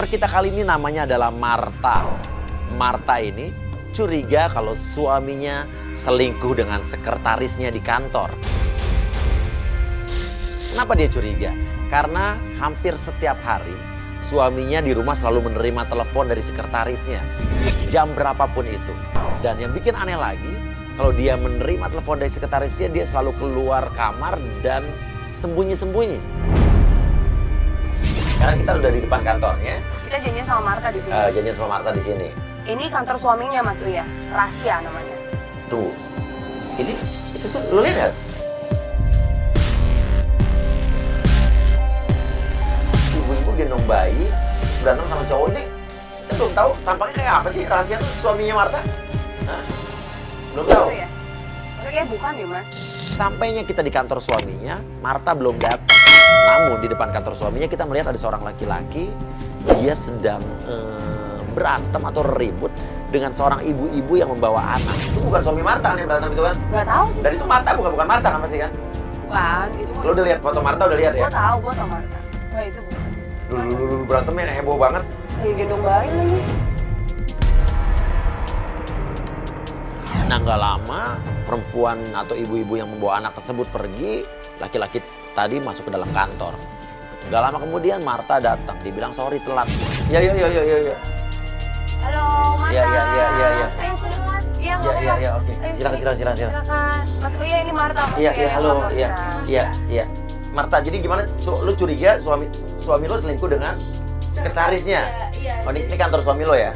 kita kali ini namanya adalah Marta. Marta ini curiga kalau suaminya selingkuh dengan sekretarisnya di kantor. Kenapa dia curiga? Karena hampir setiap hari suaminya di rumah selalu menerima telepon dari sekretarisnya. Jam berapapun itu. Dan yang bikin aneh lagi, kalau dia menerima telepon dari sekretarisnya, dia selalu keluar kamar dan sembunyi-sembunyi. Sekarang kita udah di depan kantornya. Kita janjian sama Marta di sini. Janjian sama Marta di sini. Ini kantor suaminya Mas Uya, Rasya namanya. Tuh, ini itu tuh lo lihat. Ibu-ibu gendong bayi, berantem sama cowok ini. Kita belum tahu tampaknya kayak apa sih rahasia tuh suaminya Marta. Hah? Belum tahu. Itu ya? Kayaknya bukan deh Mas. Sampainya kita di kantor suaminya, Marta belum datang. Namun di depan kantor suaminya kita melihat ada seorang laki-laki, dia sedang berantem atau ribut dengan seorang ibu-ibu yang membawa anak. Itu bukan suami Marta kan yang berantem itu kan? Gak tahu sih. Dan itu Marta bukan Marta kan pasti kan? Bukan, itu Lo udah lihat foto Marta, udah lihat ya? Gue tahu Marta. Wah itu bukan. Dulu berantemnya heboh banget. Lagi gendong bayi lagi. Nah nggak lama perempuan atau ibu-ibu yang membawa anak tersebut pergi, laki-laki tadi masuk ke dalam kantor. Nggak lama kemudian Marta datang, dibilang sorry telat. Ya. Halo Marta. Ya. Ayo keluar. Iya Ya, oke. Silakan. Silakan. Mas Uya ini Marta. Iya, halo. Iya. Marta, jadi gimana? Lu curiga suami lu selingkuh dengan sekretarisnya? Iya. Oh, ini kantor suami lo ya?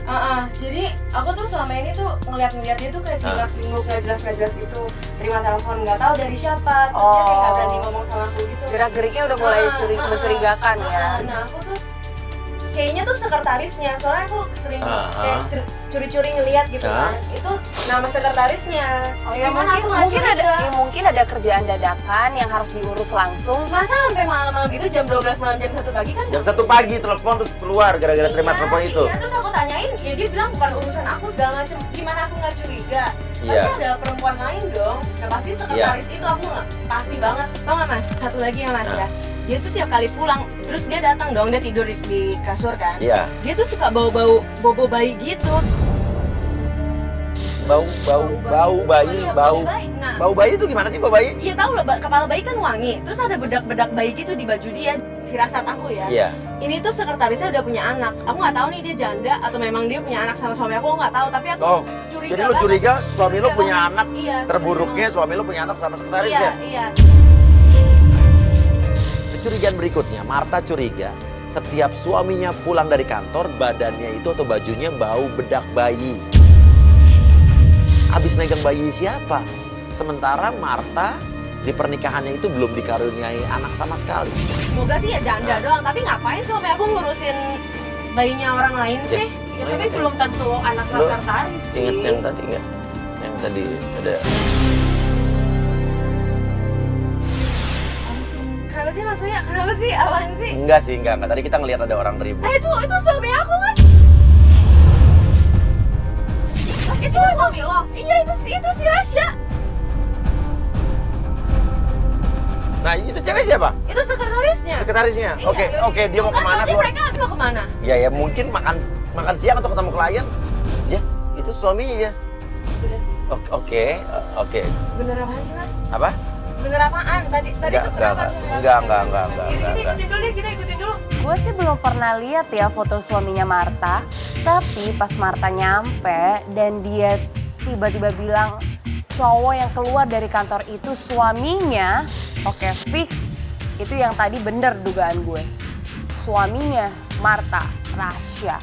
Jadi aku tuh selama ini tuh ngeliat dia tuh kayak selingkuh nggak jelas gitu. Terima telepon nggak tahu dari siapa. Terus dia kayak nggak berani ngomong sama aku gitu. Gerak-geriknya udah mulai mencurigakan ya. Nah aku tuh kayaknya tuh sekretarisnya. Soalnya aku sering kayak curi-curi ngeliat gitu kan. Itu nama sekretarisnya. Oh ya Gimana aku nggak curiga? mungkin ada kerjaan dadakan yang harus diurus langsung. Masa sampai malam-malam gitu jam 12 malam jam 1 pagi kan? Jam 1 pagi telepon terus keluar gara-gara terima telepon itu. Iya, terus aku tanyain, ya dia bilang bukan urusan aku segala macem. Gimana aku nggak curiga? Iya. Pasti ada perempuan lain dong. Ya pasti sekretaris itu aku nggak pasti banget. Tau nggak Mas? Satu lagi ya Mas ya. Dia tuh tiap kali pulang, terus dia datang dong, dia tidur di kasur kan. Iya. Dia tuh suka bau bayi gitu. Bau bayi, Iya, bau. bayi. Nah, Bau bayi itu gimana sih bau bayi? iya tahu lah, kepala bayi kan wangi. Terus ada bedak-bedak bayi gitu di baju dia. Firasat aku ya. Iya. Ini tuh sekretarisnya udah punya anak. Aku nggak tahu nih dia janda atau memang dia punya anak sama suami aku nggak tahu. Tapi aku curiga. Jadi lu curiga suami lu punya anak? Iya. Terburuknya suami lu punya anak sama sekretarisnya? Iya. Kecurigaan berikutnya, Marta curiga setiap suaminya pulang dari kantor, badannya itu atau bajunya bau bedak bayi. Habis megang bayi siapa? Sementara Marta di pernikahannya itu belum dikaruniai anak sama sekali. Semoga sih ya janda doang. Tapi ngapain suami aku ngurusin bayinya orang lain sih? Yes. Ya, tapi belum tentu anak Lu sekretaris sih. Ingat yang tadi nggak? Yang tadi ada. Kenapa sih Mas Uya? Kenapa sih? Apaan sih? Enggak sih, enggak. Tadi kita ngelihat ada orang ribut. Itu suami aku Mas. Itu suami lo? Iya itu si Rasya. Nah, itu cewek siapa? Itu sekretarisnya. Sekretarisnya. Iya. Oke, dia mau kemana? Berarti mereka mau kemana? Ya mungkin makan siang atau ketemu klien. Jess, itu suaminya Jess. Bener sih. Oke. Bener apaan sih Mas? Apa? Bener apaan? Tadi itu kenapa? Enggak. Kita ikutin dulu deh, kita ikutin dulu. Gue sih belum pernah lihat ya foto suaminya Marta. Tapi pas Marta nyampe dan dia tiba-tiba bilang cowok yang keluar dari kantor itu suaminya, oke fix. Itu yang tadi bener dugaan gue. Suaminya Marta, Rasya.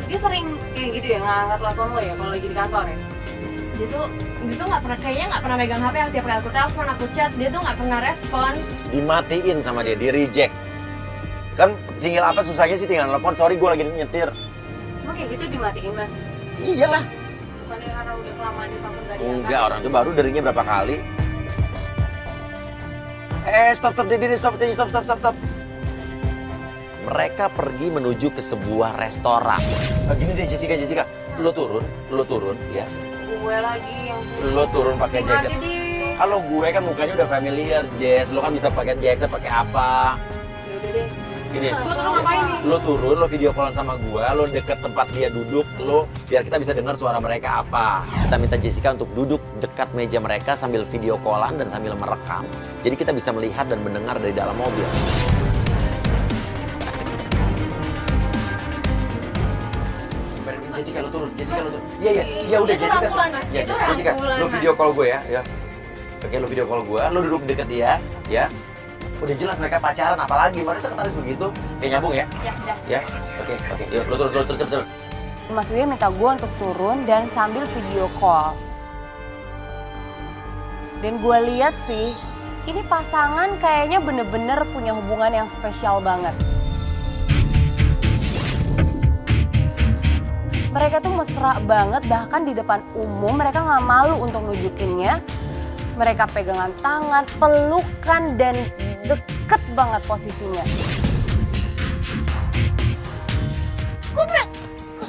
Dia sering kayak gitu ya, ngangkat telepon lo ya kalau lagi di kantor ya? Dia tuh kayaknya nggak pernah megang HP. Tiap kali aku telepon, aku chat, dia tuh nggak pernah respon. Dimatiin sama dia, di reject. Kan tinggal apa susahnya sih tinggal telepon, sorry gue lagi nyetir. Emang kayak gitu dimatiin Mas? Iyalah. Bukannya karena udah kelamaan di telepon gak diangkat? Enggak, orang itu baru deringnya berapa kali. Stop. Mereka pergi menuju ke sebuah restoran. Gini deh Jessica, lu turun ya. Gue lagi yang Lu turun pakai Aja jaket. di Kalau gue kan mukanya udah familiar, Jess. Lo kan bisa pakai jaket, pakai apa. Yaudah deh. Gini, Gue turun ngapain nih? lo turun, lo video callan sama gue, lo deket tempat dia duduk, lo biar kita bisa dengar suara mereka apa. Kita minta Jessica untuk duduk dekat meja mereka sambil video callan dan sambil merekam. Jadi kita bisa melihat dan mendengar dari dalam mobil. Jessica lo turun, Jessica lo turun. Iya udah Itu Jessica. rangkulan, Mas. Iya, Itu Jessica, rangkulan, lo Mas. video call gue ya. Oke, lo video call gue, lo duduk deket dia, ya. Udah jelas mereka pacaran, apalagi masa sekretaris begitu. Kayak nyambung ya? Ya. Ya, oke. Yuk, lo turun, cepet. Mas Wia minta gue untuk turun dan sambil video call. Dan gue lihat sih, ini pasangan kayaknya bener-bener punya hubungan yang spesial banget. Mereka tuh mesra banget, bahkan di depan umum mereka nggak malu untuk nunjukinnya. Mereka pegangan tangan, pelukan, dan deket banget posisinya. Kok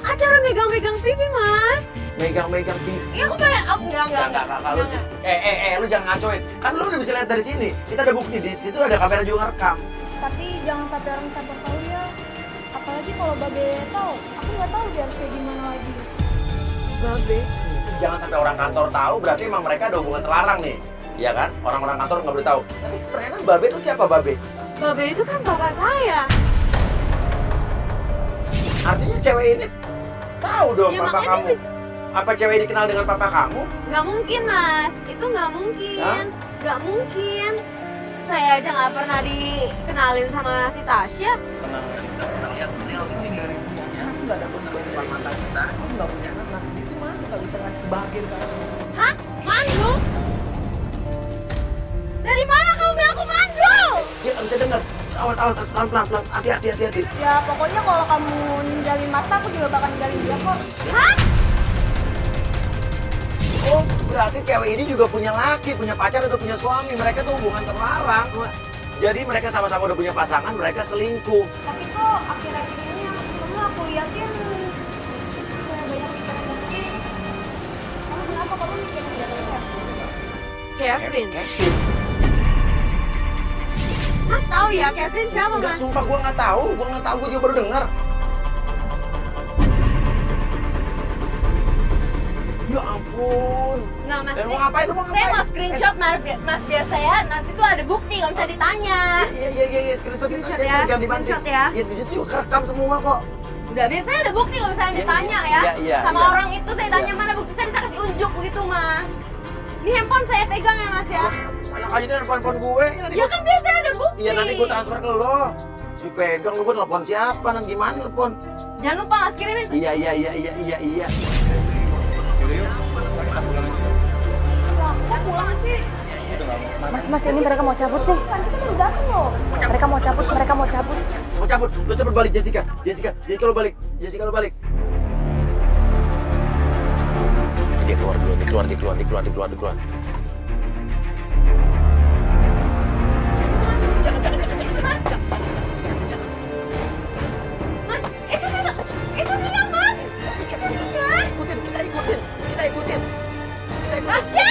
acara megang-megang pipi, Mas? Megang-megang pipi. Iya, aku pengen. Enggak. Lu sih. Lu jangan ngacoin. Kan lu udah bisa lihat dari sini. Kita ada bukti di situ, ada kamera juga ngerekam. Tapi jangan sampai orang kantor tahu ya. Apalagi kalau Babe tahu, aku nggak tahu dia harus kayak gimana lagi. Babe. Jangan sampai orang kantor tahu, berarti emang mereka ada hubungan terlarang nih. Iya kan? Orang-orang kantor nggak boleh tahu. Tapi ternyata Babe itu siapa Babe? Babe itu kan bapak saya. Artinya cewek ini tahu dong Ya, papa makanya kamu. bisa- Apa cewek ini kenal dengan papa kamu? Nggak mungkin, Mas. Itu nggak mungkin. Hah? Nggak mungkin. Saya aja nggak pernah dikenalin sama si Tasya. Tenang, bisa tenang lihat ini dari rumahnya. Aku nggak ada depan mata kita. Aku nggak punya anak. Itu mah nggak bisa ngasih kebahagiaan ke aku. Hah? Mandul? Dari mana kamu bilang aku mandul? Dia nggak bisa dengar. Awas, pelan. Hati-hati. Ya pokoknya kalau kamu ninggalin Marta, aku juga bakal ninggalin dia kok. Hah? Oh, berarti cewek ini juga punya laki, punya pacar atau punya suami. Mereka tuh hubungan terlarang. Jadi mereka sama-sama udah punya pasangan, mereka selingkuh. Tapi kok akhir-akhir ini aku liatin kayak banyak pikiran dan kamu kenapa kamu mikirin dia? Kevin. Kevin. Mas tahu ya Kevin siapa, Enggak, Mas? sumpah gue nggak tahu. Gue juga baru dengar. Ya ampun. Nggak, Mas. Dan mau ngapain? Lu mau Saya ngapain? mau screenshot, Mas, biar saya nanti tuh ada bukti kalau bisa ditanya. Iya, screenshot itu Screenshot aja, ya, jangan dibanting. screenshot ya. Ya di situ juga kerekam semua kok. Udah, biar saya ada bukti kalau misalnya Iya, ditanya ya. iya, Sama iya. orang itu saya tanya Iya. mana bukti, saya bisa kasih unjuk begitu, Mas. Ini handphone saya pegang ya, Mas ya. Enak aja deh handphone gue. Nanti Ya kan biar saya ada bukti. Iya, nanti gue transfer ke lo. Dipegang lu, gue telepon siapa? Nanti gimana telepon? Jangan lupa Mas kirimin. Iya. Kok pulang sih? Mas, ini mereka mau cabut nih. Kan kita baru datang loh. Mereka mau cabut. Mau cabut, lo cepet balik Jessica lo balik. Dia keluar dulu, keluar. Jangan. Mas, itu dia, Mas. Itu dia. Kita ikutin. Tasya!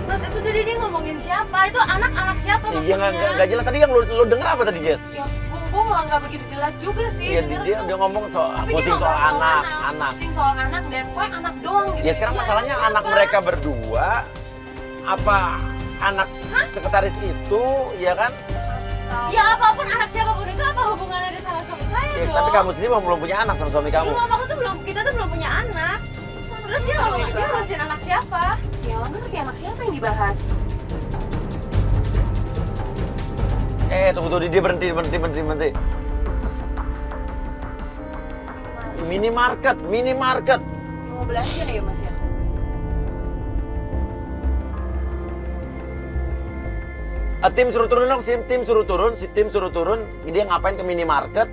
Mas, itu tadi dia ngomongin siapa? Itu anak-anak siapa maksudnya? Iya, nggak jelas tadi yang lo denger apa tadi, Jess? Ya, gue malah nggak begitu jelas juga sih. Iya, dengernya. dia ngomong Tapi dia pusing nggak soal tahu anak. Pusing soal anak dan pokoknya anak doang gitu. Ya sekarang Iya, masalahnya siapa? anak mereka berdua, apa anak sekretaris itu, ya kan? Ya apapun anak siapapun itu apa hubungannya dia sama suami saya Ya, dong? tapi kamu sendiri belum punya anak sama suami kamu. Belum, kita tuh belum punya anak. Terus dia ngurusin anak siapa? Ya, ngerti anak siapa yang dibahas? Tunggu, dia berhenti. Minimarket. Mau belanja ya, Mas ya? Tim suruh turun dong, si tim suruh turun. Dia ngapain ke minimarket?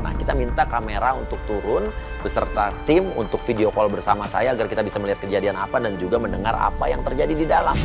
Nah, kita minta kamera untuk turun beserta tim untuk video call bersama saya agar kita bisa melihat kejadian apa dan juga mendengar apa yang terjadi di dalam.